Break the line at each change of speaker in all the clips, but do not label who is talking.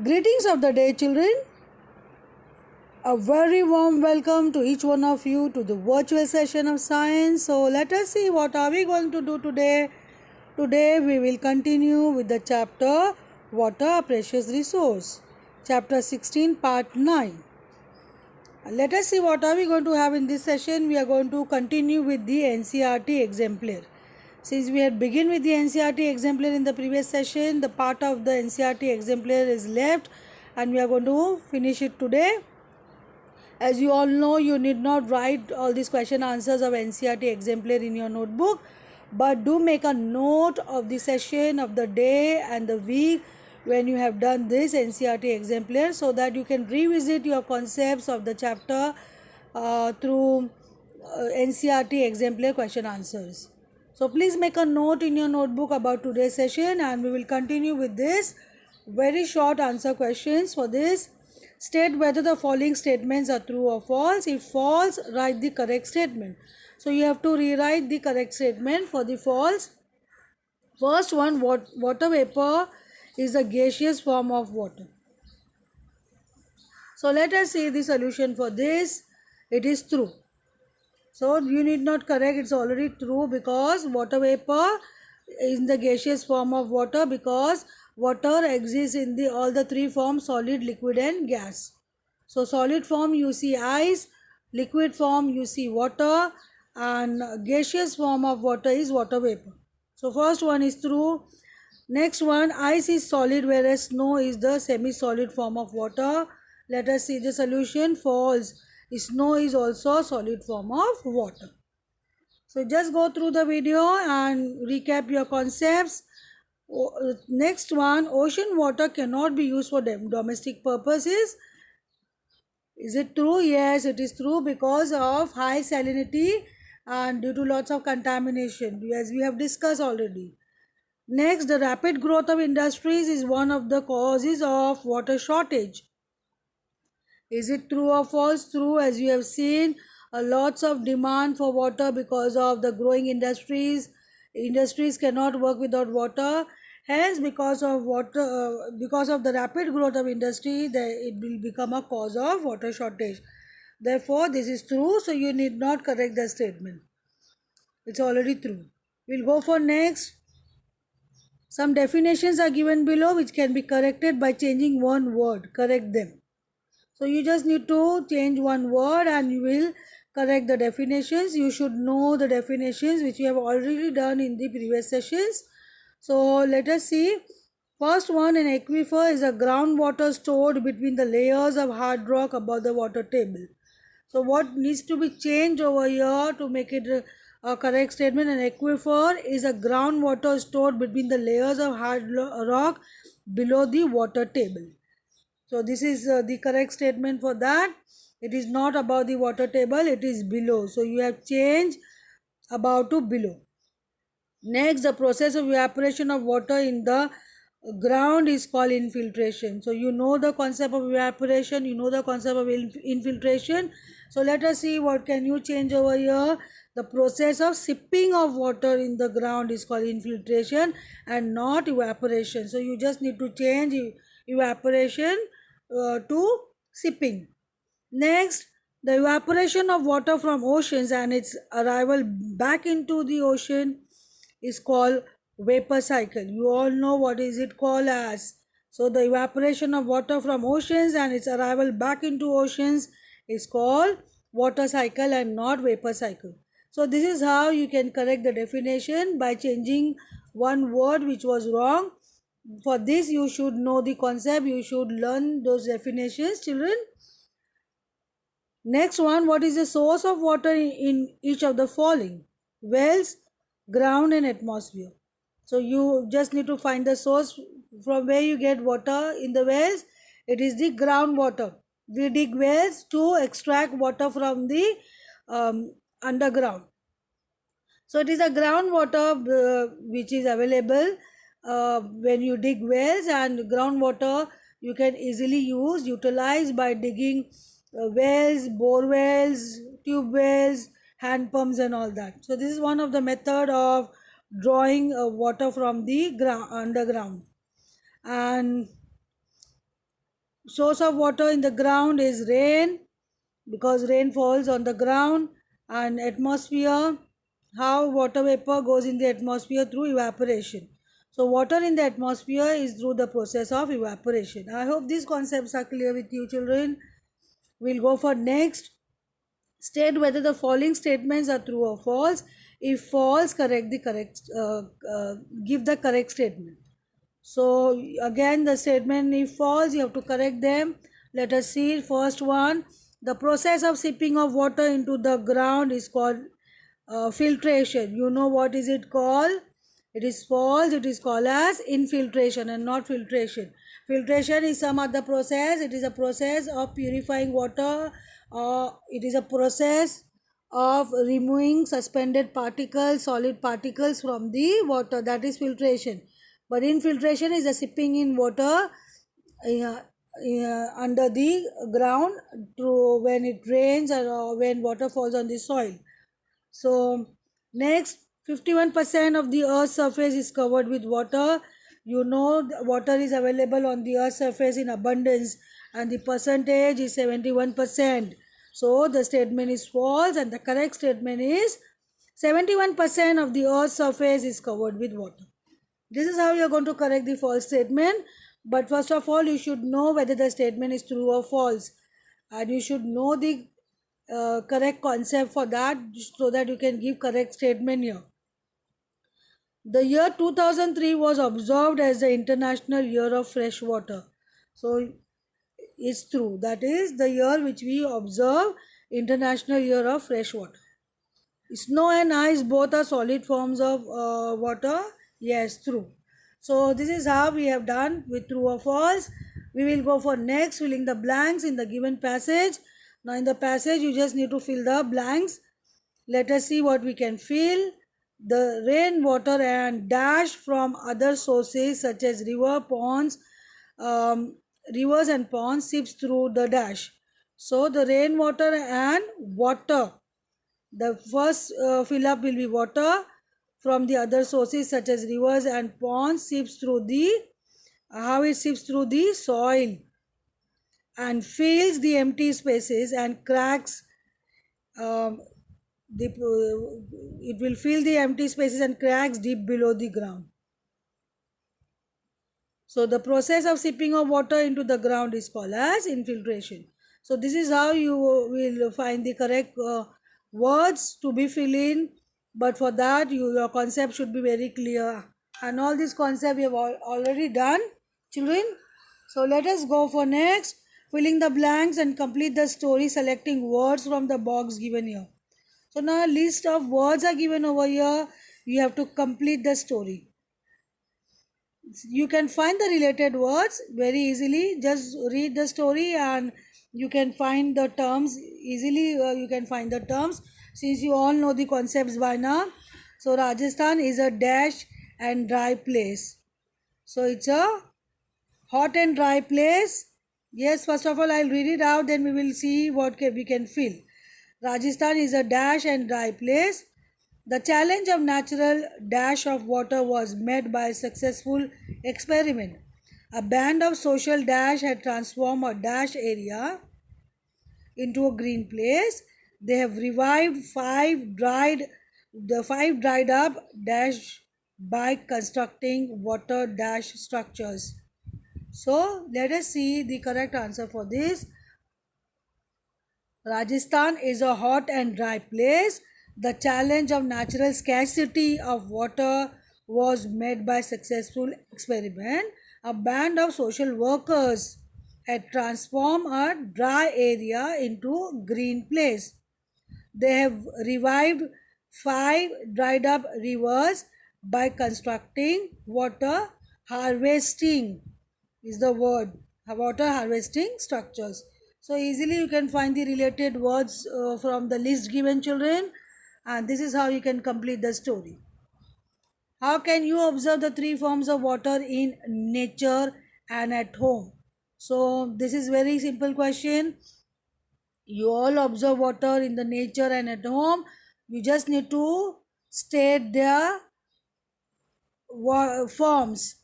Greetings of the day, children. A very warm welcome to each one of you to the virtual session of science. So let us see what are we going to do today. Today we will continue with the chapter Water, a Precious Resource. Chapter 16, Part 9. Let us see what are we going to have in this session. We are going to continue with the NCERT exemplar. Since we had begun with the NCERT exemplar in the previous session, the part of the NCERT exemplar is left and we are going to finish it today. As you all know, you need not write all these question answers of NCERT exemplar in your notebook, but do make a note of the session of the day and the week when you have done this NCERT exemplar, so that you can revisit your concepts of the chapter through NCERT exemplar question answers. So please make a note in your notebook about today's session, and we will continue with this very short answer questions. For this, state whether the following statements are true or false. If false, write the correct statement. So you have to rewrite the correct statement for the false. First one, water vapor is a gaseous form of water. So let us see the solution for this. It is true. So you need not correct, it's already true, because water vapor is the gaseous form of water, because water exists in all the three forms: solid, liquid and gas. So solid form you see ice, liquid form you see water, and gaseous form of water is water vapor. So first one is true. Next one, ice is solid whereas snow is the semi-solid form of water. Let us see the solution. False. Snow is also a solid form of water. So just go through the video and recap your concepts. Next one, ocean water cannot be used for domestic purposes. Is it true? Yes, it is true, because of high salinity and due to lots of contamination, as we have discussed already. Next, the rapid growth of industries is one of the causes of water shortage. Is it true or false? True, as you have seen, lots of demand for water because of the growing industries. Industries cannot work without water. Hence, because of because of the rapid growth of industry, it will become a cause of water shortage. Therefore, this is true. So you need not correct the statement. It's already true. We'll go for next. Some definitions are given below which can be corrected by changing one word. Correct them. So you just need to change one word and you will correct the definitions. You should know the definitions which you have already done in the previous sessions. So let us see. First one, an aquifer is a groundwater stored between the layers of hard rock above the water table. So what needs to be changed over here to make it a correct statement? An aquifer is a groundwater stored between the layers of hard rock below the water table. So this is the correct statement for that. It is not above the water table, it is below. So you have changed above to below. Next, the process of evaporation of water in the ground is called infiltration. So you know the concept of evaporation, you know the concept of infiltration. So let us see what can you change over here. The process of sipping of water in the ground is called infiltration and not evaporation. So you just need to change evaporation to sipping. Next, the evaporation of water from oceans and its arrival back into the ocean is called vapor cycle. You all know what is it called as. So the evaporation of water from oceans and its arrival back into oceans is called water cycle and not vapor cycle. So this is how you can correct the definition, by changing one word which was wrong. For this you should know the concept, you should learn those definitions, children. Next one, what is the source of water in each of the following? Wells, ground and atmosphere. So you just need to find the source from where you get water in the wells. It is the groundwater. We dig wells to extract water from the underground. So it is a groundwater which is available when you dig wells, and groundwater you can easily utilize by digging wells, bore wells, tube wells, hand pumps and all that. So this is one of the method of drawing water from the underground. And Source of water in the ground is rain, because rain falls on the ground. And atmosphere, how water vapor goes in the atmosphere through evaporation. So water in the atmosphere is through the process of evaporation. I hope these concepts are clear with you, children. We'll go for next. State whether the following statements are true or false. If false, give the correct statement. So again, the statement if false, you have to correct them. Let us see. First one, the process of sipping of water into the ground is called filtration. You know what is it called? It is false. It is called as infiltration and not filtration. Filtration is some other process. It is a process of purifying water. It is a process of removing suspended particles, solid particles from the water. That is filtration. But infiltration is the sipping in water uh, under the ground through when it rains or when water falls on the soil. So next, 51% of the earth's surface is covered with water. You know water is available on the earth's surface in abundance, and the percentage is 71%. So the statement is false and the correct statement is 71% of the earth's surface is covered with water. This is how you are going to correct the false statement. But first of all, you should know whether the statement is true or false. And you should know the correct concept for that, so that you can give correct statement here. The year 2003 was observed as the International Year of Fresh Water. So it's true. That is the year which we observe International Year of Fresh Water. Snow and ice both are solid forms of water. Yes, true. So this is how we have done with true or false. We will go for next, filling the blanks in the given passage. Now in the passage you just need to fill the blanks. Let us see what we can fill. The rainwater and dash from other sources such as um, rivers and ponds seeps through the dash. So the rainwater and water, the first fill up will be water from the other sources such as rivers and ponds seeps through the how it seeps through the soil and fills the empty spaces and cracks. um, it will fill the empty spaces and cracks deep below the ground. So the process of sipping of water into the ground is called as infiltration. So this is how you will find the correct words to be filled in. But for that, your concept should be very clear. And all these concepts we have already done, children. So let us go for next. Filling the blanks and complete the story, selecting words from the box given here. So now a list of words are given over here. You have to complete the story. You can find the related words very easily. Just read the story and you can find the terms easily. You can find the terms since you all know the concepts by now. So Rajasthan is a dash and dry place. So it's a hot and dry place. Yes, first of all I'll read it out, then we will see what we can fill. Rajasthan is a dash and dry place. The challenge of natural dash of water was met by a successful experiment. A band of social dash had transformed a dash area into a green place. They have revived five dried up dash by constructing water dash structures. So let us see the correct answer for this. Rajasthan is a hot and dry place. The challenge of natural scarcity of water was met by successful experiment. A band of social workers had transformed a dry area into green place. They have revived five dried up rivers by constructing water harvesting is the word, water harvesting structures. So easily you can find the related words from the list given, children, and this is how you can complete the story. How can you observe the three forms of water in nature and at home? So this is very simple question. You all observe water in the nature and at home. You just need to state their forms.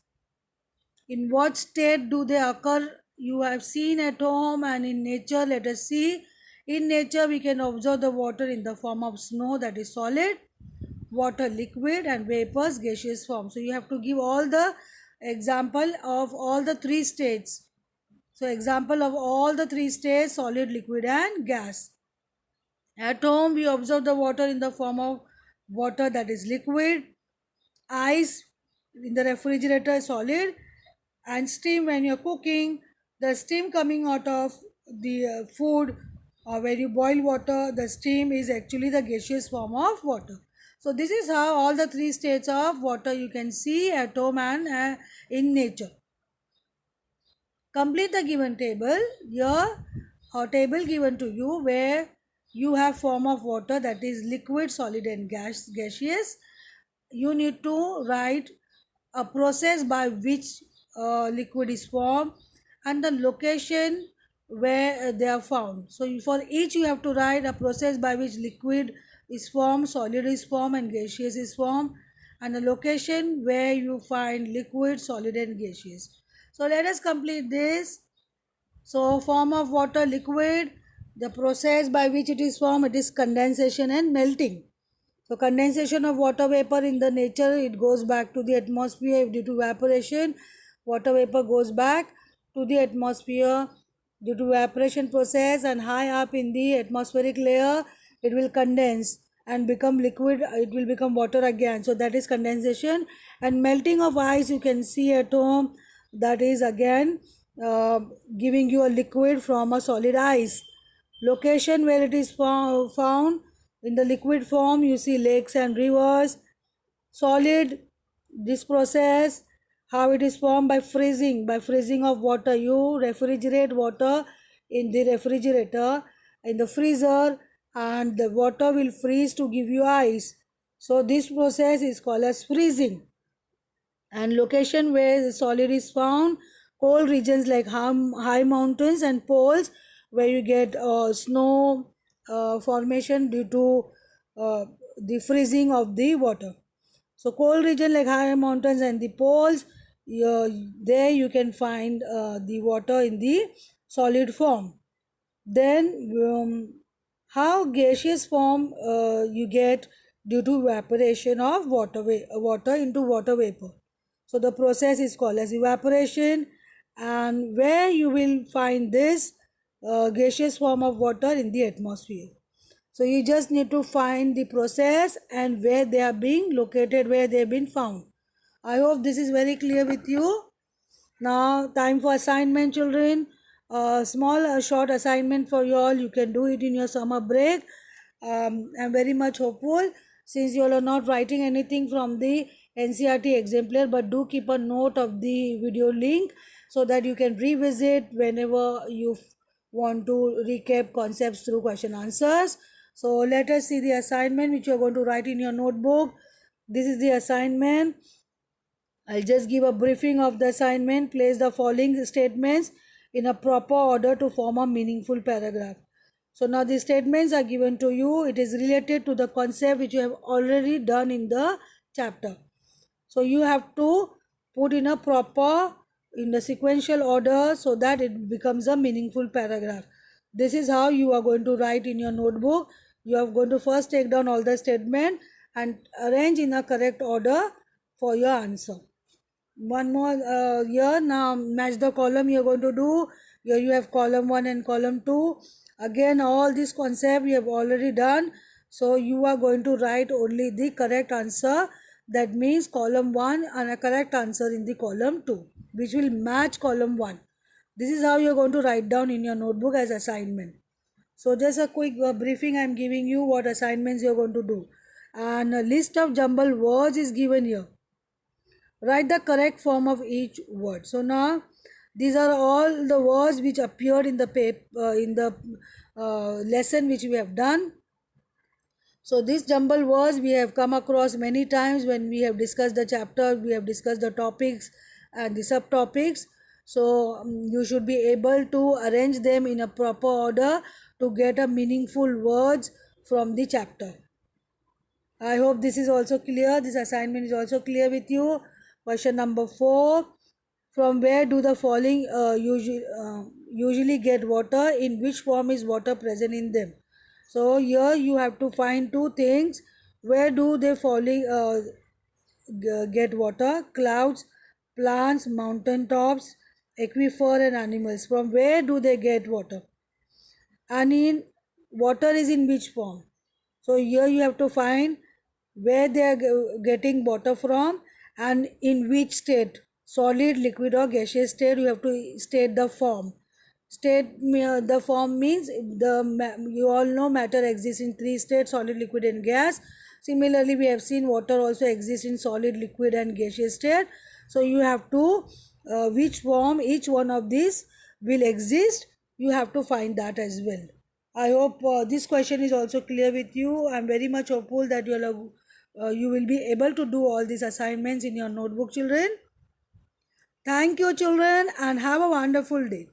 In what state do they occur you have seen at home and in nature. Let us see. In nature, we can observe the water in the form of snow, that is solid, water liquid, and vapors gaseous form. So you have to give all the example of all the three states. So example of all the three states: solid, liquid, and gas. At home, we observe the water in the form of water, that is liquid, ice in the refrigerator solid, and steam when you're cooking. The steam coming out of the food, or when you boil water, the steam is actually the gaseous form of water. So this is how all the three states of water you can see at home and in nature. Complete the given table. Here a table given to you where you have form of water, that is liquid, solid, and gaseous. You need to write a process by which liquid is formed and the location where they are found. So for each you have to write a process by which liquid is formed, solid is formed, and gaseous is formed, and the location where you find liquid, solid, and gaseous. So let us complete this. So form of water liquid, the process by which it is formed, it is condensation and melting. So condensation of water vapor in the nature, it goes back to the atmosphere due to evaporation. Water vapor goes back to the atmosphere due to evaporation process, and high up in the atmospheric layer it will condense and become liquid. It will become water again. So that is condensation. And melting of ice, you can see at home, that is again giving you a liquid from a solid ice. Location where it is found in the liquid form, you see lakes and rivers. Solid, this process, how it is formed by freezing of water. You refrigerate water in the refrigerator, in the freezer, and the water will freeze to give you ice. So this process is called as freezing. And location where the solid is found, cold regions like high mountains and poles, where you get snow formation due to the freezing of the water. So cold region like high mountains and the poles, there you can find the water in the solid form. Then how gaseous form you get due to evaporation of water into water vapor. So the process is called as evaporation, and where you will find this gaseous form of water in the atmosphere. So you just need to find the process and where they are being located, where they have been found. I hope this is very clear with you. Now time for assignment, children. Small short assignment for you all. You can do it in your summer break. I'm very much hopeful, since you all are not writing anything from the NCERT exemplar, but do keep a note of the video link so that you can revisit whenever you want to recap concepts through question answers. So let us see the assignment which you are going to write in your notebook. This is the assignment. I'll just give a briefing of the assignment. Place the following statements in a proper order to form a meaningful paragraph. So now the statements are given to you. It is related to the concept which you have already done in the chapter. So you have to put in a proper, in the sequential order, so that it becomes a meaningful paragraph. This is how you are going to write in your notebook. You are going to first take down all the statement and arrange in a correct order for your answer. One more here. Now match the column you are going to do. Here you have column 1 and column 2. Again all this concept you have already done, so you are going to write only the correct answer. That means column 1 and a correct answer in the column 2, which will match column 1. This is how you are going to write down in your notebook as assignment. So just a quick briefing I am giving you what assignments you are going to do. And a list of jumbled words is given here. Write the correct form of each word. So now these are all the words which appeared in the lesson which we have done. So these jumbled words we have come across many times when we have discussed the chapter, we have discussed the topics and the subtopics. So you should be able to arrange them in a proper order to get a meaningful words from the chapter. I hope this is also clear. This assignment is also clear with you. Question number 4. From where do the following usually get water? In which form is water present in them? So here you have to find two things. Where do they falling get water? Clouds, plants, mountain tops, aquifer and animals. From where do they get water? And in water is in which form? So here you have to find where they are getting water from and in which state, solid, liquid or gaseous state. You have to state the form. The form means you all know matter exists in three states: solid, liquid and gas. Similarly, we have seen water also exists in solid, liquid and gaseous state. So you have to which form each one of these will exist, you have to find that as well. I hope this question is also clear with you. I'm very much hopeful that you will be able to do all these assignments in your notebook, children. Thank you, children, and have a wonderful day.